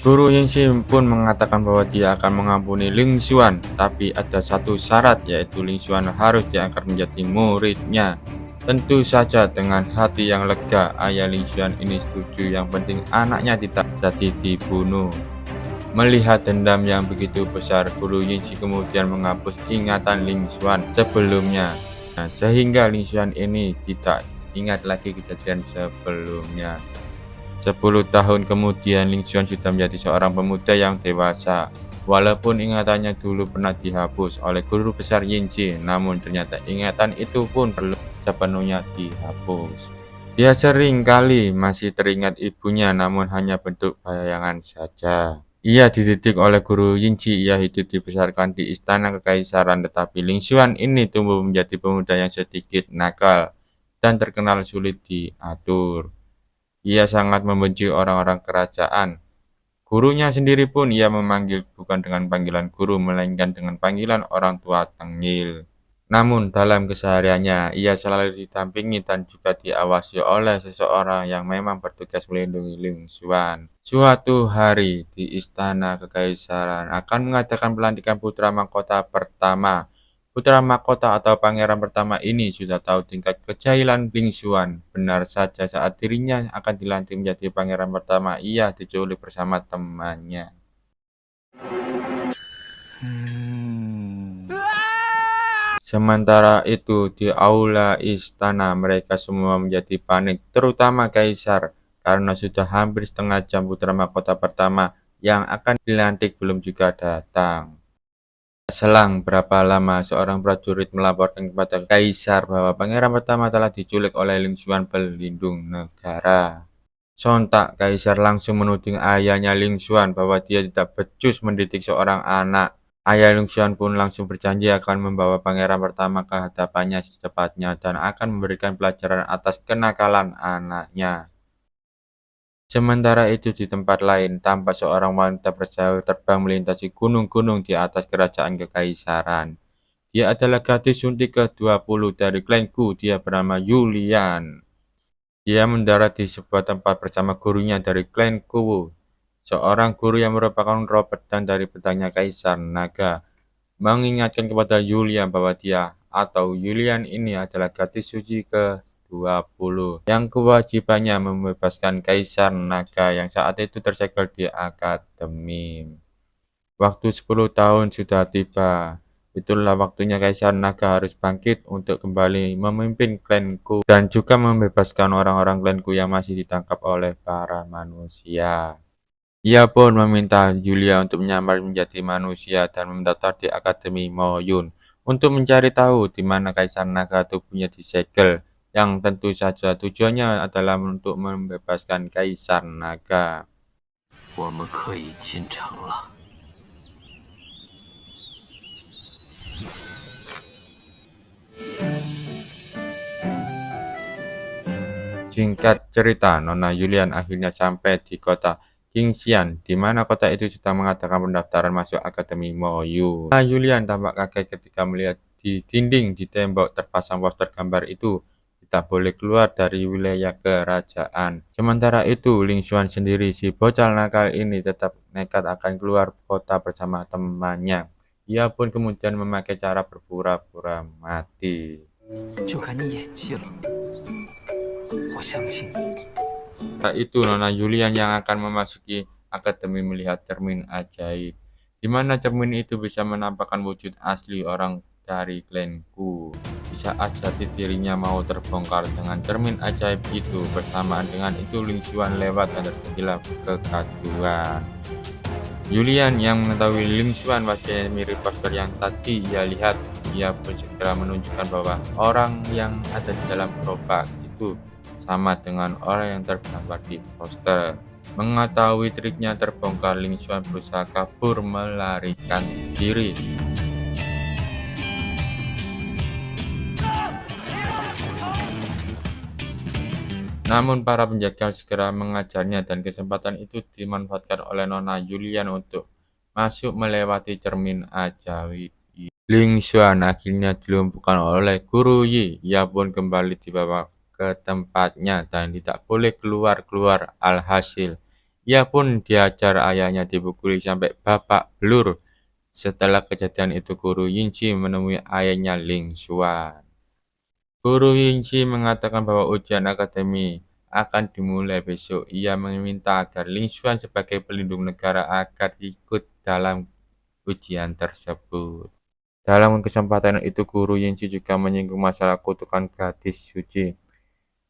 Guru Yingxi pun mengatakan bahwa dia akan mengampuni Ling Xuan, tapi ada satu syarat, yaitu Ling Xuan harus diangkat menjadi muridnya. Tentu saja dengan hati yang lega, ayah Ling Xuan ini setuju, yang penting anaknya tidak jadi dibunuh. Melihat dendam yang begitu besar, Guru Yingxi kemudian menghapus ingatan Ling Xuan sebelumnya. Sehingga Ling Xuan ini tidak ingat lagi kejadian sebelumnya. 10 tahun kemudian, Ling Xuan sudah menjadi seorang pemuda yang dewasa. Walaupun ingatannya dulu pernah dihapus oleh guru besar Yingxi, namun ternyata ingatan itu pun perlu sepenuhnya dihapus. Dia sering kali masih teringat ibunya, namun hanya bentuk bayangan saja. Ia dididik oleh guru Yingxi, ia hidup dibesarkan di istana kekaisaran, tetapi Ling Xuan ini tumbuh menjadi pemuda yang sedikit nakal dan terkenal sulit diatur. Ia sangat membenci orang-orang kerajaan. Gurunya sendiri pun ia memanggil bukan dengan panggilan guru, melainkan dengan panggilan orang tua tengil. Namun dalam kesehariannya, ia selalu didampingi dan juga diawasi oleh seseorang yang memang bertugas melindungi Ling Xuan. Suatu hari di istana kekaisaran akan mengadakan pelantikan putra mahkota pertama. Putra mahkota atau pangeran pertama ini sudah tahu tingkat kejahilan Ling Xuan. Benar saja, saat dirinya akan dilantik menjadi pangeran pertama, ia diculik bersama temannya. Sementara itu, di aula istana mereka semua menjadi panik, terutama kaisar, karena sudah hampir setengah jam putra mahkota pertama yang akan dilantik belum juga datang. Selang berapa lama, seorang prajurit melaporkan kepada kaisar bahwa pangeran pertama telah diculik oleh Ling Xuan, pelindung negara. Sontak kaisar langsung menuding ayahnya Ling Xuan bahwa dia tidak becus mendidik seorang anak. Ayah Ling Xuan pun langsung berjanji akan membawa pangeran pertama ke hadapannya secepatnya dan akan memberikan pelajaran atas kenakalan anaknya. Sementara itu di tempat lain, tampak seorang wanita bersayap terbang melintasi gunung-gunung di atas kerajaan kekaisaran. Dia adalah gadis suntik ke-20 dari klan Ku, dia bernama Yulian. Dia mendarat di sebuah tempat bersama gurunya dari klan Ku, seorang guru yang merupakan roh pedang dari pedangnya Kaisar Naga, mengingatkan kepada Yulian bahwa dia atau Yulian ini adalah gadis suci ke-20 yang kewajibannya membebaskan Kaisar Naga yang saat itu tersegel di akademi. Waktu 10 tahun sudah tiba. Itulah waktunya Kaisar Naga harus bangkit untuk kembali memimpin klanku dan juga membebaskan orang-orang klanku yang masih ditangkap oleh para manusia. Ia pun meminta Yulia untuk menyamar menjadi manusia dan mendaftar di Akademi Moyun untuk mencari tahu di mana Kaisar Naga tubuhnya disegel, yang tentu saja tujuannya adalah untuk membebaskan Kaisar Naga. Singkat cerita, Nona Yulian akhirnya sampai di kota Qingxian, di mana kota itu sudah mengadakan pendaftaran masuk Akademi Moyun. Nona Yulian tampak kaget ketika melihat di dinding di tembok terpasang poster gambar itu, tidak boleh keluar dari wilayah kerajaan. Sementara itu, Ling Xuan sendiri, si bocah nakal ini, tetap nekat akan keluar kota bersama temannya. Ia pun kemudian memakai cara berpura-pura mati. Saat itu Nona Yulian yang akan memasuki akademi melihat cermin ajaib, di mana cermin itu bisa menampakkan wujud asli orang dari klanku. Di saat jati dirinya mau terbongkar dengan cermin ajaib itu, bersamaan dengan itu Ling Xuan lewat dan terjadilah kegaduhan. Yulian yang mengetahui Ling Xuan wajahnya mirip poster yang tadi ia lihat, ia pun segera menunjukkan bahwa orang yang ada di dalam gerobak itu sama dengan orang yang tergambar di poster. Mengetahui triknya terbongkar, Ling Xuan berusaha kabur melarikan diri. Namun para penjaga segera mengajarnya dan kesempatan itu dimanfaatkan oleh Nona Yulian untuk masuk melewati cermin ajaib. Ling Xuan akhirnya dilumpuhkan oleh Guru Yi. Ia pun kembali dibawa ke tempatnya dan tidak boleh keluar. Alhasil, Ia pun diajar ayahnya dipukuli sampai babak belur. Setelah kejadian itu guru Yinchi menemui ayahnya Ling Xuan. Guru Yinchi mengatakan bahwa ujian akademi akan dimulai besok. Ia meminta agar Ling Xuan sebagai pelindung negara agar ikut dalam ujian tersebut. Dalam kesempatan itu Guru Yinchi juga menyinggung masalah kutukan gadis suci,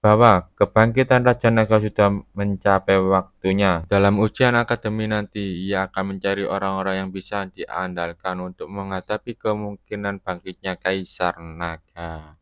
bahwa kebangkitan Raja Naga sudah mencapai waktunya. Dalam ujian akademi nanti, ia akan mencari orang-orang yang bisa diandalkan untuk menghadapi kemungkinan bangkitnya Kaisar Naga.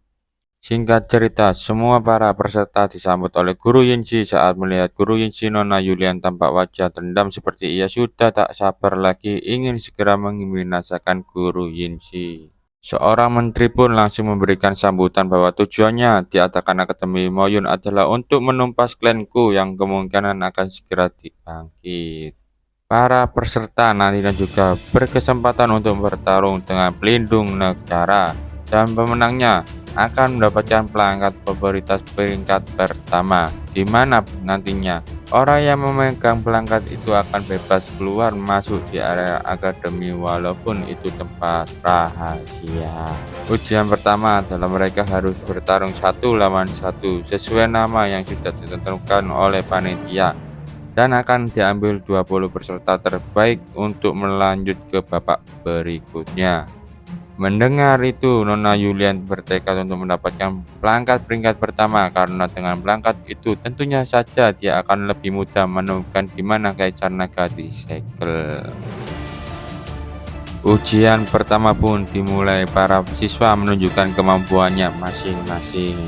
Singkat cerita, semua para peserta disambut oleh Guru Yinchi. Saat melihat Guru Yinchi, Nona Yulian tampak wajah dendam seperti ia sudah tak sabar lagi ingin segera membinasakan Guru Yinchi. Seorang menteri pun langsung memberikan sambutan bahwa tujuannya diadakan Akademi Moyun adalah untuk menumpas klanku yang kemungkinan akan segera dibangkit. Para peserta nantinya juga berkesempatan untuk bertarung dengan pelindung negara, dan pemenangnya akan mendapatkan pelangkat popularitas peringkat pertama, di mana nantinya orang yang memegang pelangkat itu akan bebas keluar masuk di area akademi walaupun itu tempat rahasia. Ujian pertama adalah mereka harus bertarung 1 lawan 1 sesuai nama yang sudah ditentukan oleh panitia, dan akan diambil 20 peserta terbaik untuk melanjut ke babak berikutnya. Mendengar itu, Nona Yulian bertekad untuk mendapatkan pelangkat peringkat pertama, karena dengan pelangkat itu tentunya saja dia akan lebih mudah menemukan di mana Kaisar Naga disegel. Ujian pertama pun dimulai, para siswa menunjukkan kemampuannya masing-masing.